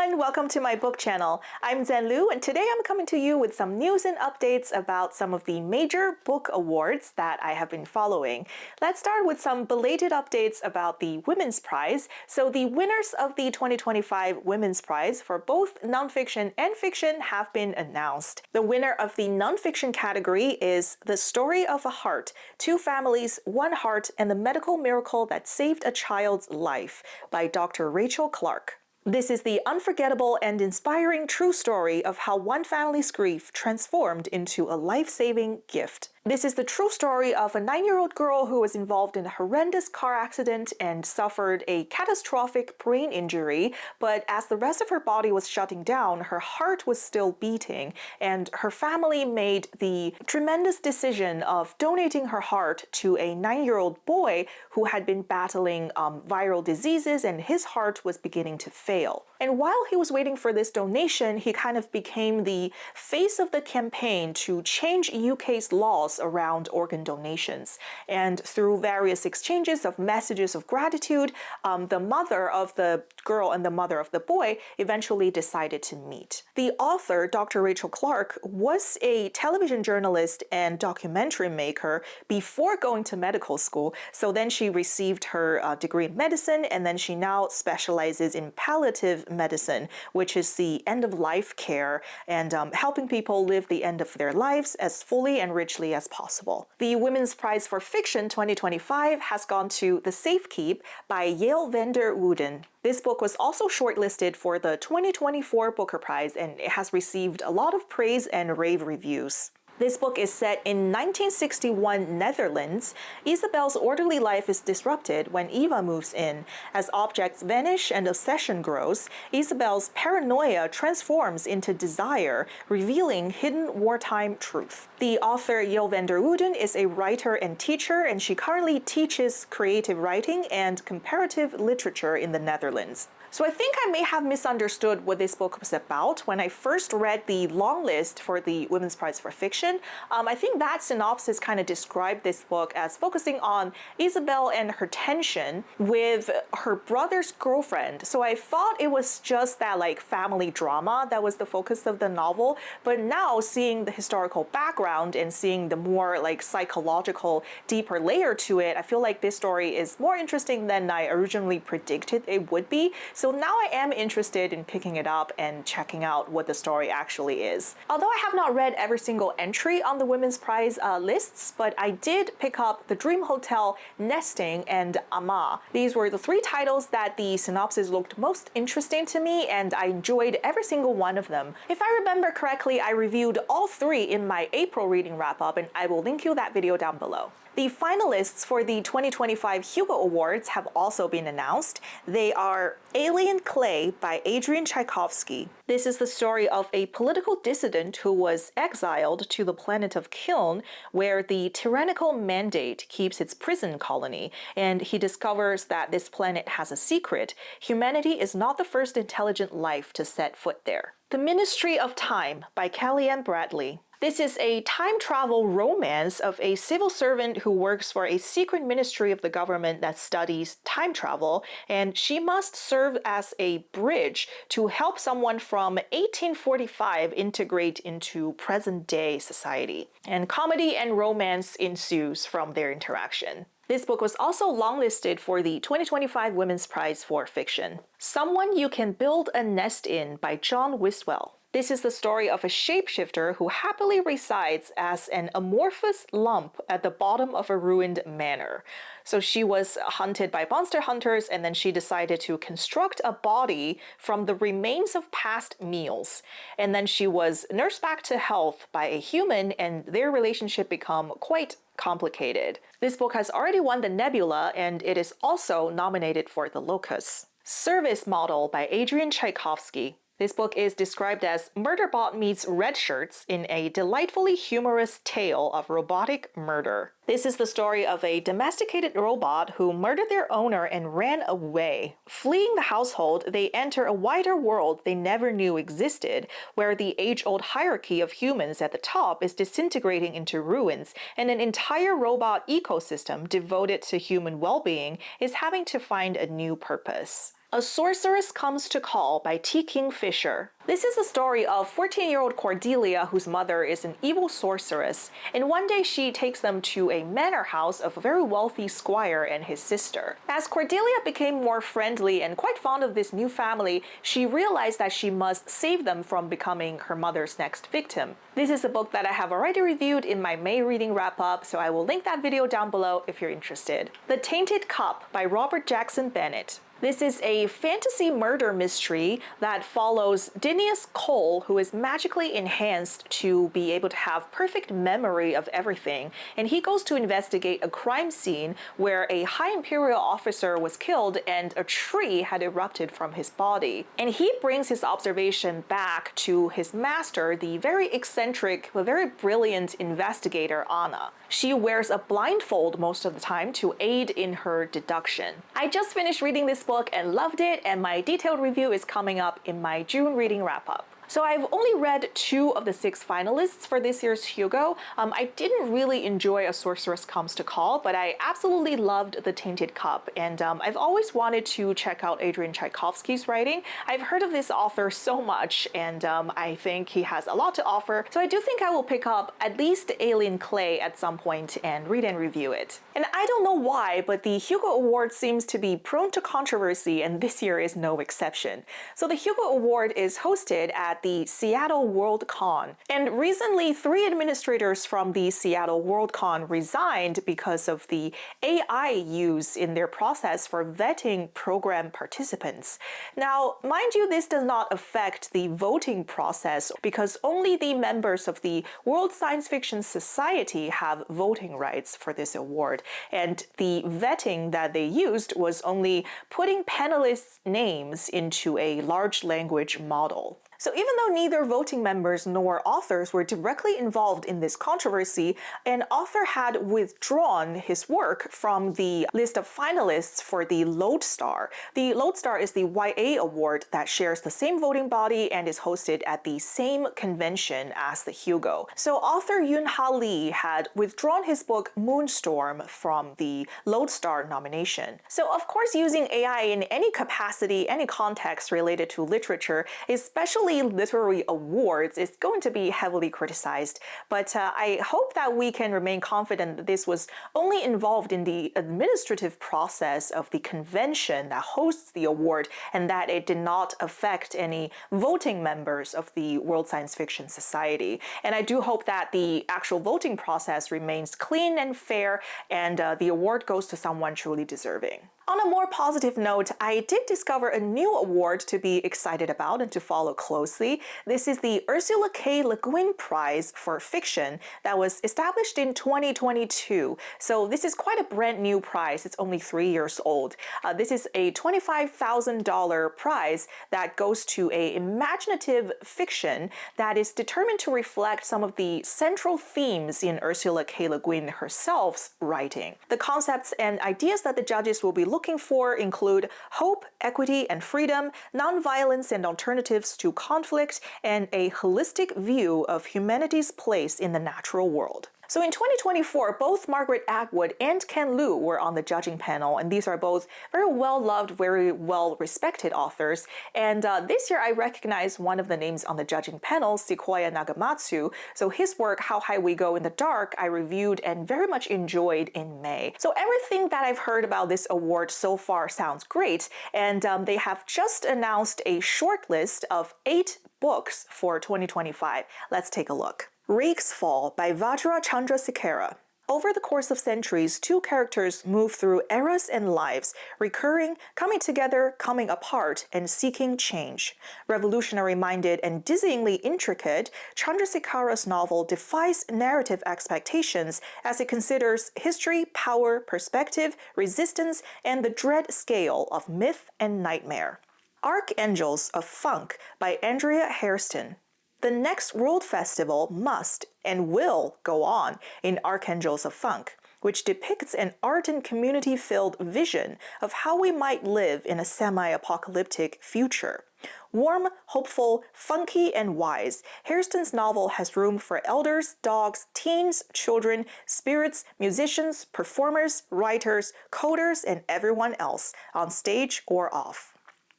everyone, welcome to my book channel. I'm Zen Lu, and today I'm coming to you with some news and updates about some of the major book awards that I have been following. Let's start with some belated updates about the Women's Prize. So the winners of the 2025 Women's Prize for both nonfiction and fiction have been announced. The winner of the nonfiction category is The Story of a Heart, Two Families, One Heart, and the Medical Miracle That Saved a Child's Life by Dr. Rachel Clarke. This is the unforgettable and inspiring true story of how one family's grief transformed into a life-saving gift. This is the true story of a 9-year-old girl who was involved in a horrendous car accident and suffered a catastrophic brain injury, but as the rest of her body was shutting down, her heart was still beating, and her family made the tremendous decision of donating her heart to a 9-year-old boy who had been battling viral diseases, and his heart was beginning to fail. And while he was waiting for this donation, he kind of became the face of the campaign to change UK's laws around organ donations. And through various exchanges of messages of gratitude, the mother of the girl and the mother of the boy eventually decided to meet. The author, Dr. Rachel Clarke, was a television journalist and documentary maker before going to medical school. So then she received her degree in medicine, and then she now specializes in palliative medicine, which is the end-of-life care and helping people live the end of their lives as fully and richly as possible. The Women's Prize for Fiction 2025 has gone to The Safekeep by Yael van der Wouden. This book was also shortlisted for the 2024 Booker Prize, and it has received a lot of praise and rave reviews. This book is set in 1961 Netherlands. Isabel's orderly life is disrupted when Eva moves in. As objects vanish and obsession grows, Isabel's paranoia transforms into desire, revealing hidden wartime truth. The author Yael van der Wouden is a writer and teacher, and she currently teaches creative writing and comparative literature in the Netherlands. So I think I may have misunderstood what this book was about when I first read the long list for the Women's Prize for Fiction. I think that synopsis kind of described this book as focusing on Isabel and her tension with her brother's girlfriend. So I thought it was just that like family drama that was the focus of the novel. But now seeing the historical background and seeing the more like psychological, deeper layer to it, I feel like this story is more interesting than I originally predicted it would be. So now I am interested in picking it up and checking out what the story actually is. Although I have not read every single entry on the Women's Prize lists, but I did pick up The Dream Hotel, Nesting, and Ama. These were the 3 titles that the synopsis looked most interesting to me, and I enjoyed every single one of them. If I remember correctly, I reviewed all 3 in my April reading wrap-up, and I will link you that video down below. The finalists for the 2025 Hugo Awards have also been announced. They are Alien Clay by Adrian Tchaikovsky. This is the story of a political dissident who was exiled to the planet of Kiln, where the tyrannical mandate keeps its prison colony, and he discovers that this planet has a secret. Humanity is not the first intelligent life to set foot there. The Ministry of Time by Kalian Bradley. This is a time travel romance of a civil servant who works for a secret ministry of the government that studies time travel, and she must serve as a bridge to help someone from 1845 integrate into present-day society. And comedy and romance ensues from their interaction. This book was also longlisted for the 2025 Women's Prize for Fiction. Someone You Can Build a Nest In by John Wiswell. This is the story of a shapeshifter who happily resides as an amorphous lump at the bottom of a ruined manor. So she was hunted by monster hunters, and then she decided to construct a body from the remains of past meals. And then she was nursed back to health by a human, and their relationship became quite complicated. This book has already won the Nebula, and it is also nominated for the Locus. Service Model by Adrian Tchaikovsky. This book is described as Murderbot meets Red Shirts in a delightfully humorous tale of robotic murder. This is the story of a domesticated robot who murdered their owner and ran away. Fleeing the household, they enter a wider world they never knew existed, where the age-old hierarchy of humans at the top is disintegrating into ruins, and an entire robot ecosystem devoted to human well-being is having to find a new purpose. A Sorceress Comes to Call by T. Kingfisher. This is the story of 14-year-old Cordelia, whose mother is an evil sorceress, and one day she takes them to a manor house of a very wealthy squire and his sister. As Cordelia became more friendly and quite fond of this new family, she realized that she must save them from becoming her mother's next victim. This is a book that I have already reviewed in my May reading wrap-up, so I will link that video down below if you're interested. The Tainted Cup by Robert Jackson Bennett. This is a fantasy murder mystery that follows Dinius Cole, who is magically enhanced to be able to have perfect memory of everything, and he goes to investigate a crime scene where a high imperial officer was killed and a tree had erupted from his body. And he brings his observation back to his master, the very eccentric but very brilliant investigator Anna. She wears a blindfold most of the time to aid in her deduction. I just finished reading this book and loved it, and my detailed review is coming up in my June reading wrap-up. So I've only read 2 of the 6 finalists for this year's Hugo. I didn't really enjoy A Sorceress Comes to Call, but I absolutely loved The Tainted Cup, and I've always wanted to check out Adrian Tchaikovsky's writing. I've heard of this author so much, and I think he has a lot to offer, so I do think I will pick up at least Alien Clay at some point and read and review it. And I don't know why, but the Hugo Award seems to be prone to controversy, and this year is no exception. So the Hugo Award is hosted at the Seattle World Con. And recently, 3 administrators from the Seattle World Con resigned because of the AI used in their process for vetting program participants. Now, mind you, this does not affect the voting process because only the members of the World Science Fiction Society have voting rights for this award. And the vetting that they used was only putting panelists' names into a large language model. So even though neither voting members nor authors were directly involved in this controversy, an author had withdrawn his work from the list of finalists for the Lodestar. The Lodestar is the YA award that shares the same voting body and is hosted at the same convention as the Hugo. So author Yoon Ha Lee had withdrawn his book Moonstorm from the Lodestar nomination. So of course, using AI in any capacity, any context related to literature, especially literary awards, is going to be heavily criticized, but I hope that we can remain confident that this was only involved in the administrative process of the convention that hosts the award, and that it did not affect any voting members of the World Science Fiction Society. And I do hope that the actual voting process remains clean and fair, and the award goes to someone truly deserving. On a more positive note, I did discover a new award to be excited about and to follow closely. This is the Ursula K. Le Guin Prize for Fiction that was established in 2022. So this is quite a brand new prize. It's only 3 years old. This is a $25,000 prize that goes to an imaginative fiction that is determined to reflect some of the central themes in Ursula K. Le Guin herself's writing. The concepts and ideas that the judges will be looking for include hope, equity, and freedom, nonviolence and alternatives to conflict, and a holistic view of humanity's place in the natural world. So in 2024, both Margaret Atwood and Ken Liu were on the judging panel, and these are both very well-loved, very well-respected authors. And this year I recognize one of the names on the judging panel, Sequoia Nagamatsu. So his work, How High We Go in the Dark, I reviewed and very much enjoyed in May. So everything that I've heard about this award so far sounds great, and they have just announced a short list of 8 books for 2025. Let's take a look. Rakesfall by Vajra Chandrasekera. Over the course of centuries, 2 characters move through eras and lives, recurring, coming together, coming apart, and seeking change. Revolutionary-minded and dizzyingly intricate, Chandrasekera's novel defies narrative expectations as it considers history, power, perspective, resistance, and the dread scale of myth and nightmare. Archangels of Funk by Andrea Hairston. The next World Festival must and will go on in Archangels of Funk, which depicts an art and community-filled vision of how we might live in a semi-apocalyptic future. Warm, hopeful, funky, and wise, Hairston's novel has room for elders, dogs, teens, children, spirits, musicians, performers, writers, coders, and everyone else, on stage or off.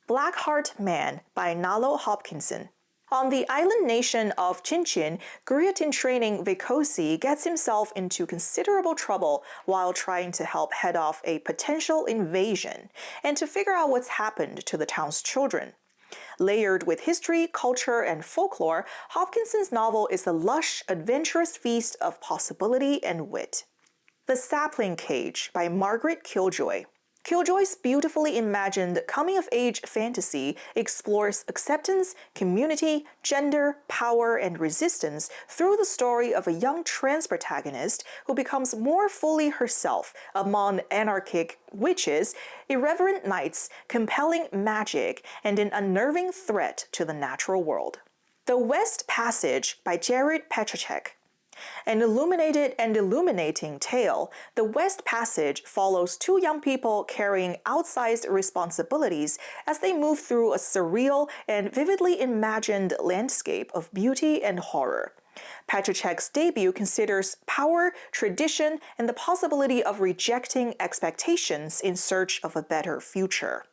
Blackheart Man by Nalo Hopkinson. On the island nation of Chinchin, guillotine training Vikosi gets himself into considerable trouble while trying to help head off a potential invasion and to figure out what's happened to the town's children. Layered with history, culture, and folklore, Hopkinson's novel is a lush, adventurous feast of possibility and wit. The Sapling Cage by Margaret Killjoy. Killjoy's beautifully imagined coming-of-age fantasy explores acceptance, community, gender, power, and resistance through the story of a young trans protagonist who becomes more fully herself among anarchic witches, irreverent knights, compelling magic, and an unnerving threat to the natural world. The West Passage by Jared Pechaček. An illuminated and illuminating tale, The West Passage follows two young people carrying outsized responsibilities as they move through a surreal and vividly imagined landscape of beauty and horror. Pechaček's debut considers power, tradition, and the possibility of rejecting expectations in search of a better future.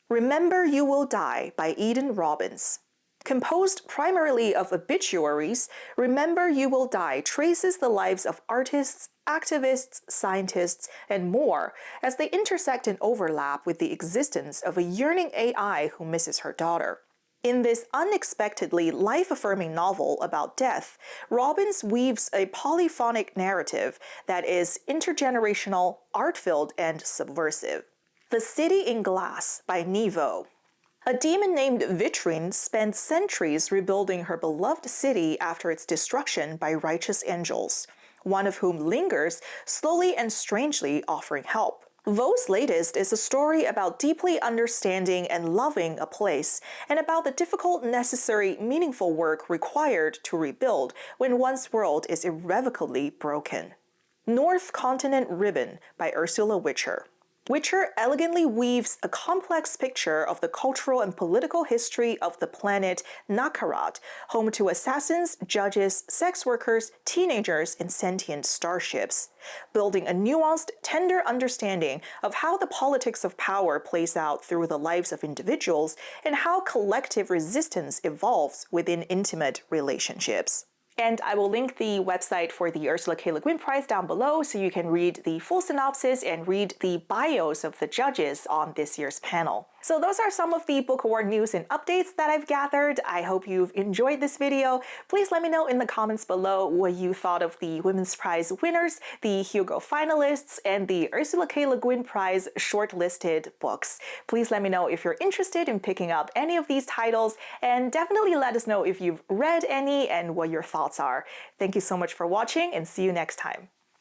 Remember You Will Die by Eden Robbins. Composed primarily of obituaries, Remember You Will Die traces the lives of artists, activists, scientists, and more as they intersect and overlap with the existence of a yearning AI who misses her daughter. In this unexpectedly life-affirming novel about death, Robbins weaves a polyphonic narrative that is intergenerational, art-filled, and subversive. The City in Glass by Nevo. A demon named Vitrine spent centuries rebuilding her beloved city after its destruction by righteous angels, one of whom lingers, slowly and strangely offering help. Vo's latest is a story about deeply understanding and loving a place, and about the difficult, necessary, meaningful work required to rebuild when one's world is irrevocably broken. North Continent Ribbon by Ursula Witcher. Witcher elegantly weaves a complex picture of the cultural and political history of the planet Nakarat, home to assassins, judges, sex workers, teenagers, and sentient starships, building a nuanced, tender understanding of how the politics of power plays out through the lives of individuals and how collective resistance evolves within intimate relationships. And I will link the website for the Ursula K. Le Guin Prize down below so you can read the full synopsis and read the bios of the judges on this year's panel. So those are some of the book award news and updates that I've gathered. I hope you've enjoyed this video. Please let me know in the comments below what you thought of the Women's Prize winners, the Hugo Finalists, and the Ursula K. Le Guin Prize shortlisted books. Please let me know if you're interested in picking up any of these titles, and definitely let us know if you've read any and what your thoughts are. Thank you so much for watching, and see you next time.